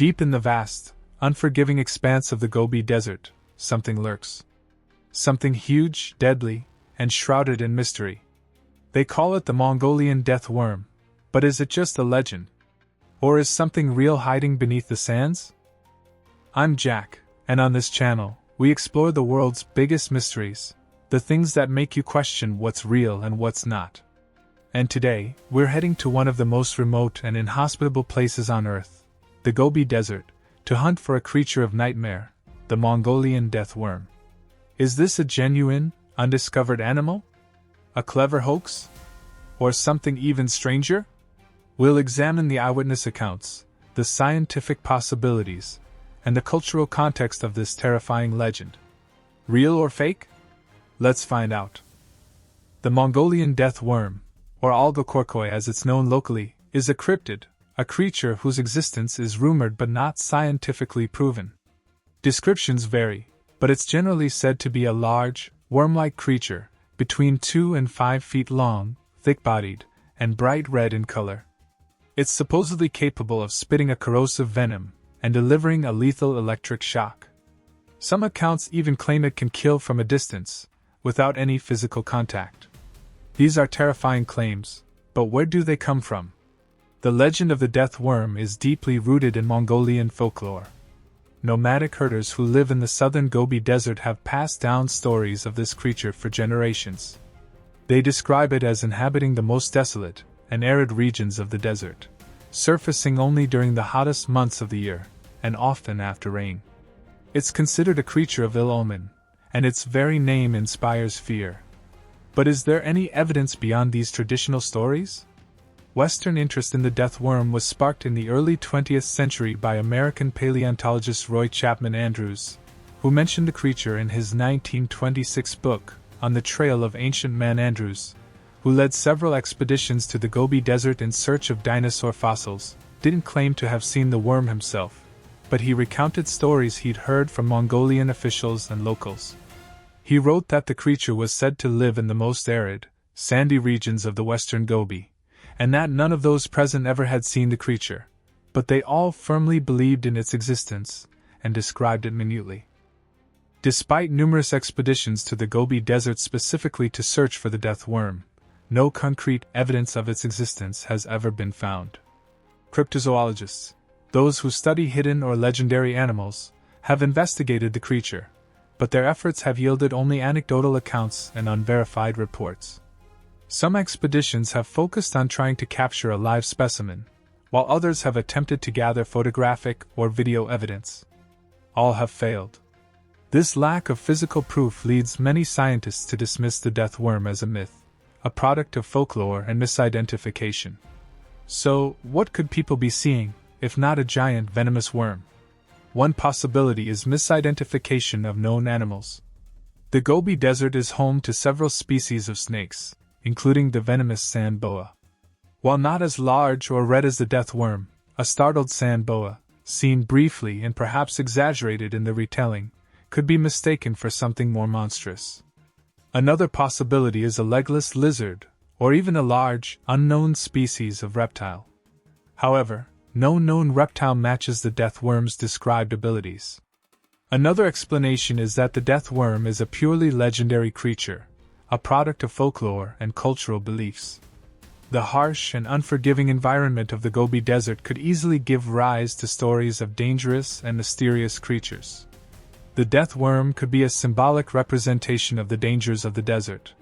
Deep in the vast, unforgiving expanse of the Gobi Desert, something lurks. Something huge, deadly, and shrouded in mystery. They call it the Mongolian Death Worm, but is it just a legend? Or is something real hiding beneath the sands? I'm Jack, and on this channel, we explore the world's biggest mysteries, the things that make you question what's real and what's not. And today, we're heading to one of the most remote and inhospitable places on Earth, the Gobi Desert, to hunt for a creature of nightmare, the Mongolian Death Worm. Is this a genuine, undiscovered animal? A clever hoax? Or something even stranger? We'll examine the eyewitness accounts, the scientific possibilities, and the cultural context of this terrifying legend. Real or fake? Let's find out. The Mongolian Death Worm, or olgoi-khorkhoi as it's known locally, is a cryptid, a creature whose existence is rumored but not scientifically proven. Descriptions vary, but it's generally said to be a large, worm-like creature, between 2 and 5 feet long, thick-bodied, and bright red in color. It's supposedly capable of spitting a corrosive venom and delivering a lethal electric shock. Some accounts even claim it can kill from a distance, without any physical contact. These are terrifying claims, but where do they come from? The legend of the death worm is deeply rooted in Mongolian folklore. Nomadic herders who live in the southern Gobi Desert have passed down stories of this creature for generations. They describe it as inhabiting the most desolate and arid regions of the desert, surfacing only during the hottest months of the year, and often after rain. It's considered a creature of ill omen, and its very name inspires fear. But is there any evidence beyond these traditional stories? Western interest in the death worm was sparked in the early 20th century by American paleontologist Roy Chapman Andrews, who mentioned the creature in his 1926 book, On the Trail of Ancient Man. Andrews, who led several expeditions to the Gobi Desert in search of dinosaur fossils, didn't claim to have seen the worm himself, but he recounted stories he'd heard from Mongolian officials and locals. He wrote that the creature was said to live in the most arid, sandy regions of the western Gobi, and that none of those present ever had seen the creature, but they all firmly believed in its existence and described it minutely. Despite numerous expeditions to the Gobi Desert specifically to search for the death worm, no concrete evidence of its existence has ever been found. Cryptozoologists, those who study hidden or legendary animals, have investigated the creature, but their efforts have yielded only anecdotal accounts and unverified reports. Some expeditions have focused on trying to capture a live specimen, while others have attempted to gather photographic or video evidence. All have failed. This lack of physical proof leads many scientists to dismiss the death worm as a myth, a product of folklore and misidentification. So, what could people be seeing, if not a giant venomous worm? One possibility is misidentification of known animals. The Gobi Desert is home to several species of snakes, including the venomous sand boa. While not as large or red as the death worm, a startled sand boa, seen briefly and perhaps exaggerated in the retelling, could be mistaken for something more monstrous. Another possibility is a legless lizard, or even a large, unknown species of reptile. However, no known reptile matches the death worm's described abilities. Another explanation is that the death worm is a purely legendary creature, a product of folklore and cultural beliefs. The harsh and unforgiving environment of the Gobi Desert could easily give rise to stories of dangerous and mysterious creatures. The death worm could be a symbolic representation of the dangers of the desert,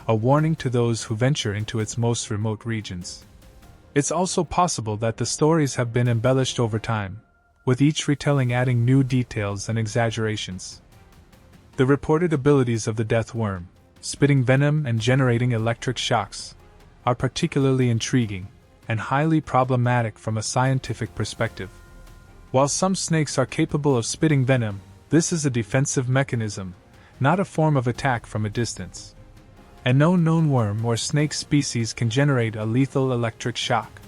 a warning to those who venture into its most remote regions. It's also possible that the stories have been embellished over time, with each retelling adding new details and exaggerations. The reported abilities of the death worm, spitting venom and generating electric shocks, are particularly intriguing and highly problematic from a scientific perspective. While some snakes are capable of spitting venom, this is a defensive mechanism, not a form of attack from a distance. And no known worm or snake species can generate a lethal electric shock.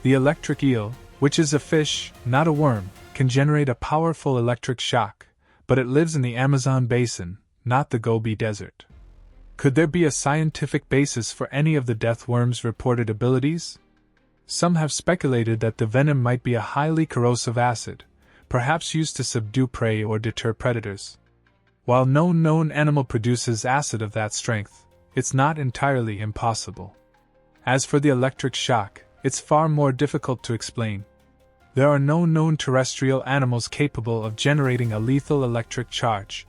The electric eel, which is a fish, not a worm, can generate a powerful electric shock, but it lives in the Amazon basin, not the Gobi Desert. Could there be a scientific basis for any of the death worm's reported abilities? Some have speculated that the venom might be a highly corrosive acid, perhaps used to subdue prey or deter predators. While no known animal produces acid of that strength, it's not entirely impossible. As for the electric shock, it's far more difficult to explain. There are no known terrestrial animals capable of generating a lethal electric charge.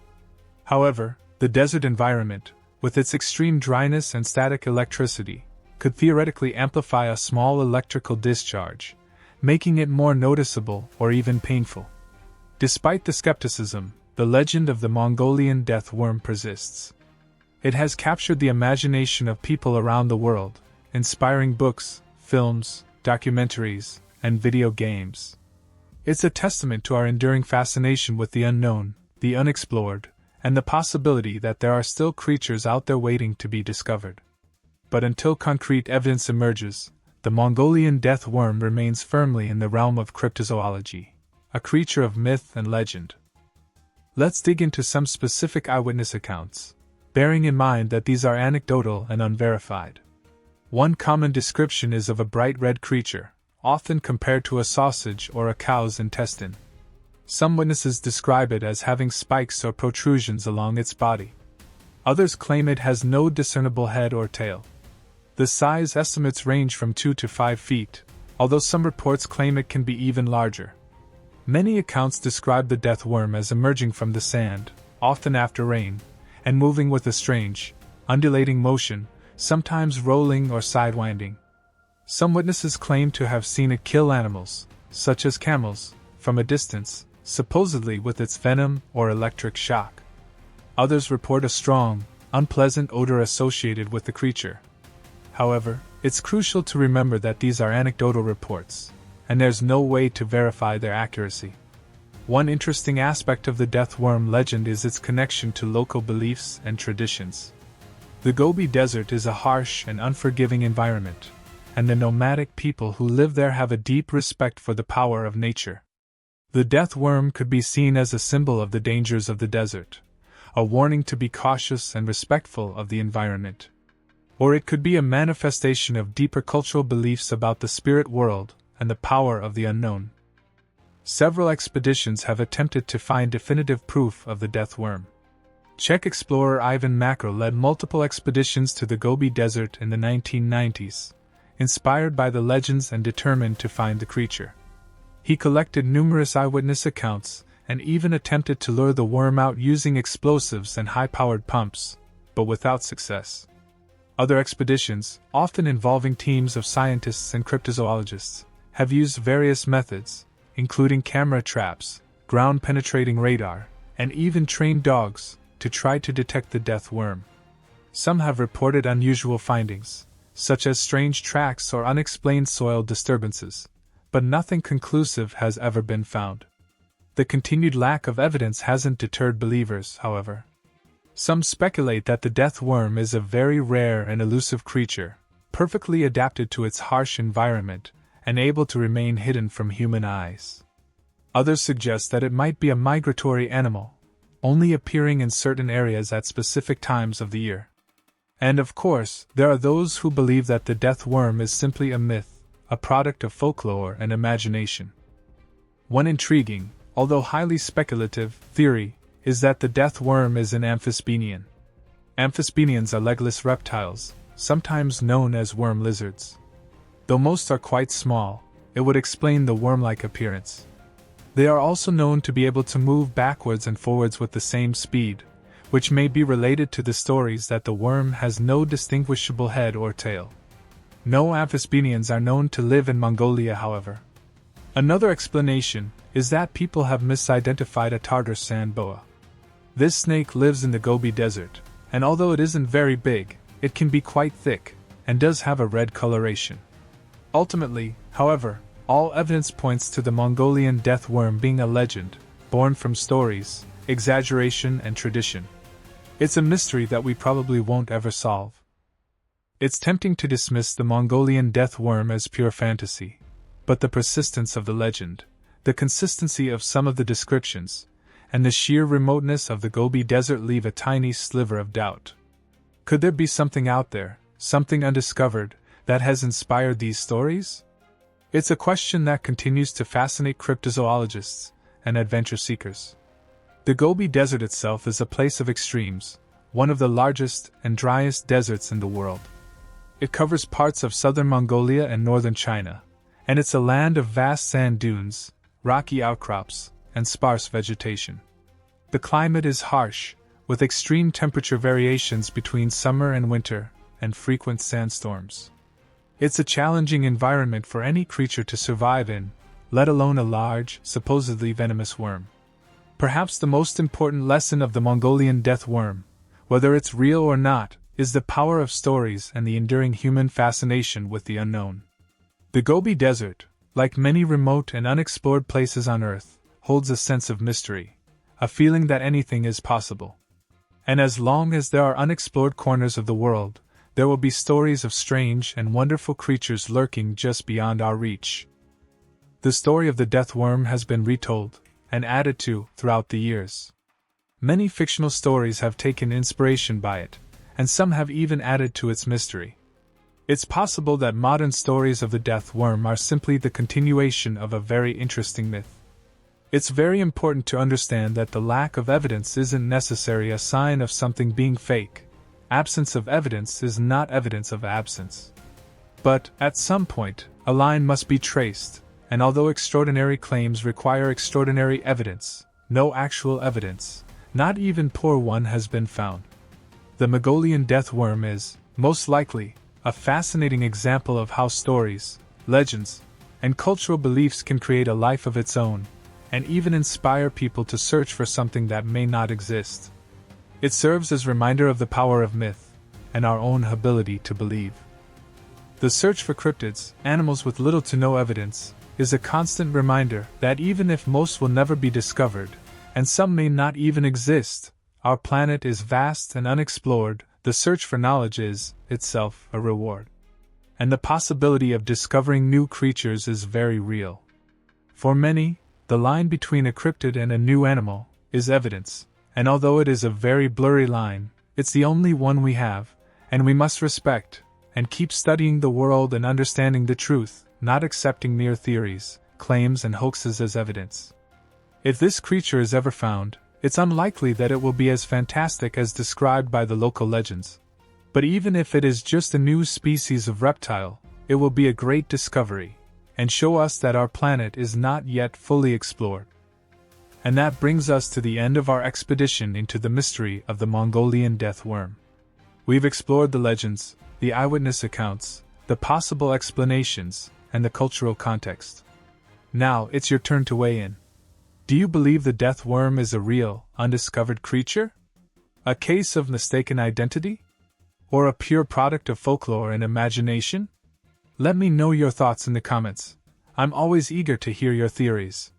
However, the desert environment, with its extreme dryness and static electricity, could theoretically amplify a small electrical discharge, making it more noticeable or even painful. Despite the skepticism, the legend of the Mongolian death worm persists. It has captured the imagination of people around the world, inspiring books, films, documentaries, and video games. It's a testament to our enduring fascination with the unknown, the unexplored, and the possibility that there are still creatures out there waiting to be discovered. But until concrete evidence emerges, the Mongolian death worm remains firmly in the realm of cryptozoology, a creature of myth and legend. Let's dig into some specific eyewitness accounts, bearing in mind that these are anecdotal and unverified. One common description is of a bright red creature, often compared to a sausage or a cow's intestine. Some witnesses describe it as having spikes or protrusions along its body. Others claim it has no discernible head or tail. The size estimates range from 2 to 5 feet, although some reports claim it can be even larger. Many accounts describe the death worm as emerging from the sand, often after rain, and moving with a strange, undulating motion, sometimes rolling or sidewinding. Some witnesses claim to have seen it kill animals, such as camels, from a distance, supposedly with its venom or electric shock. Others report a strong, unpleasant odor associated with the creature. However, it's crucial to remember that these are anecdotal reports, and there's no way to verify their accuracy. One interesting aspect of the death worm legend is its connection to local beliefs and traditions. The Gobi Desert is a harsh and unforgiving environment, and the nomadic people who live there have a deep respect for the power of nature. The death worm could be seen as a symbol of the dangers of the desert, a warning to be cautious and respectful of the environment. Or it could be a manifestation of deeper cultural beliefs about the spirit world and the power of the unknown. Several expeditions have attempted to find definitive proof of the death worm. Czech explorer Ivan Makro led multiple expeditions to the Gobi Desert in the 1990s, inspired by the legends and determined to find the creature. He collected numerous eyewitness accounts and even attempted to lure the worm out using explosives and high-powered pumps, but without success. Other expeditions, often involving teams of scientists and cryptozoologists, have used various methods, including camera traps, ground-penetrating radar, and even trained dogs, to try to detect the death worm. Some have reported unusual findings, such as strange tracks or unexplained soil disturbances, but nothing conclusive has ever been found. The continued lack of evidence hasn't deterred believers, however. Some speculate that the death worm is a very rare and elusive creature, perfectly adapted to its harsh environment and able to remain hidden from human eyes. Others suggest that it might be a migratory animal, only appearing in certain areas at specific times of the year. And of course, there are those who believe that the death worm is simply a myth, a product of folklore and imagination. One intriguing, although highly speculative, theory is that the death worm is an amphisbaenian. Amphisbaenians are legless reptiles, sometimes known as worm lizards. Though most are quite small, it would explain the worm-like appearance. They are also known to be able to move backwards and forwards with the same speed, which may be related to the stories that the worm has no distinguishable head or tail. No amphisbaenians are known to live in Mongolia, however. Another explanation is that people have misidentified a Tartar sand boa. This snake lives in the Gobi Desert, and although it isn't very big, it can be quite thick, and does have a red coloration. Ultimately, however, all evidence points to the Mongolian death worm being a legend, born from stories, exaggeration, and tradition. It's a mystery that we probably won't ever solve. It's tempting to dismiss the Mongolian death worm as pure fantasy, but the persistence of the legend, the consistency of some of the descriptions, and the sheer remoteness of the Gobi Desert leave a tiny sliver of doubt. Could there be something out there, something undiscovered, that has inspired these stories? It's a question that continues to fascinate cryptozoologists and adventure seekers. The Gobi Desert itself is a place of extremes, one of the largest and driest deserts in the world. It covers parts of southern Mongolia and northern China, and it's a land of vast sand dunes, rocky outcrops, and sparse vegetation. The climate is harsh, with extreme temperature variations between summer and winter, and frequent sandstorms. It's a challenging environment for any creature to survive in, let alone a large, supposedly venomous worm. Perhaps the most important lesson of the Mongolian death worm, whether it's real or not, is the power of stories and the enduring human fascination with the unknown. The Gobi Desert, like many remote and unexplored places on Earth, holds a sense of mystery, a feeling that anything is possible. And as long as there are unexplored corners of the world, there will be stories of strange and wonderful creatures lurking just beyond our reach. The story of the death worm has been retold and added to throughout the years. Many fictional stories have taken inspiration by it, and some have even added to its mystery. It's possible that modern stories of the death worm are simply the continuation of a very interesting myth. It's very important to understand that the lack of evidence isn't necessarily a sign of something being fake. Absence of evidence is not evidence of absence. But, at some point, a line must be traced, and although extraordinary claims require extraordinary evidence, no actual evidence, not even poor one, has been found. The Mongolian death worm is, most likely, a fascinating example of how stories, legends, and cultural beliefs can create a life of its own, and even inspire people to search for something that may not exist. It serves as a reminder of the power of myth, and our own ability to believe. The search for cryptids, animals with little to no evidence, is a constant reminder that even if most will never be discovered, and some may not even exist, our planet is vast and unexplored. The search for knowledge is, itself, a reward. And the possibility of discovering new creatures is very real. For many, the line between a cryptid and a new animal is evidence, and although it is a very blurry line, it's the only one we have, and we must respect, and keep studying the world and understanding the truth, not accepting mere theories, claims, and hoaxes as evidence. If this creature is ever found, it's unlikely that it will be as fantastic as described by the local legends. But even if it is just a new species of reptile, it will be a great discovery, and show us that our planet is not yet fully explored. And that brings us to the end of our expedition into the mystery of the Mongolian death worm. We've explored the legends, the eyewitness accounts, the possible explanations, and the cultural context. Now it's your turn to weigh in. Do you believe the death worm is a real, undiscovered creature? A case of mistaken identity? Or a pure product of folklore and imagination? Let me know your thoughts in the comments. I'm always eager to hear your theories.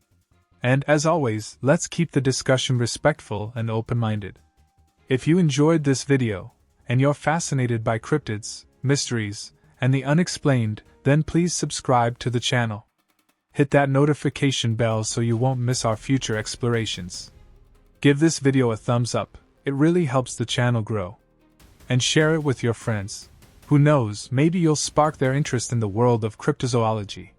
And, as always, let's keep the discussion respectful and open-minded. If you enjoyed this video, and you're fascinated by cryptids, mysteries, and the unexplained, then please subscribe to the channel. Hit that notification bell so you won't miss our future explorations. Give this video a thumbs up, it really helps the channel grow. And share it with your friends. Who knows, maybe you'll spark their interest in the world of cryptozoology.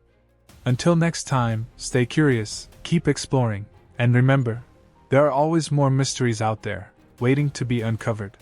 Until next time, stay curious, keep exploring, and remember, there are always more mysteries out there, waiting to be uncovered.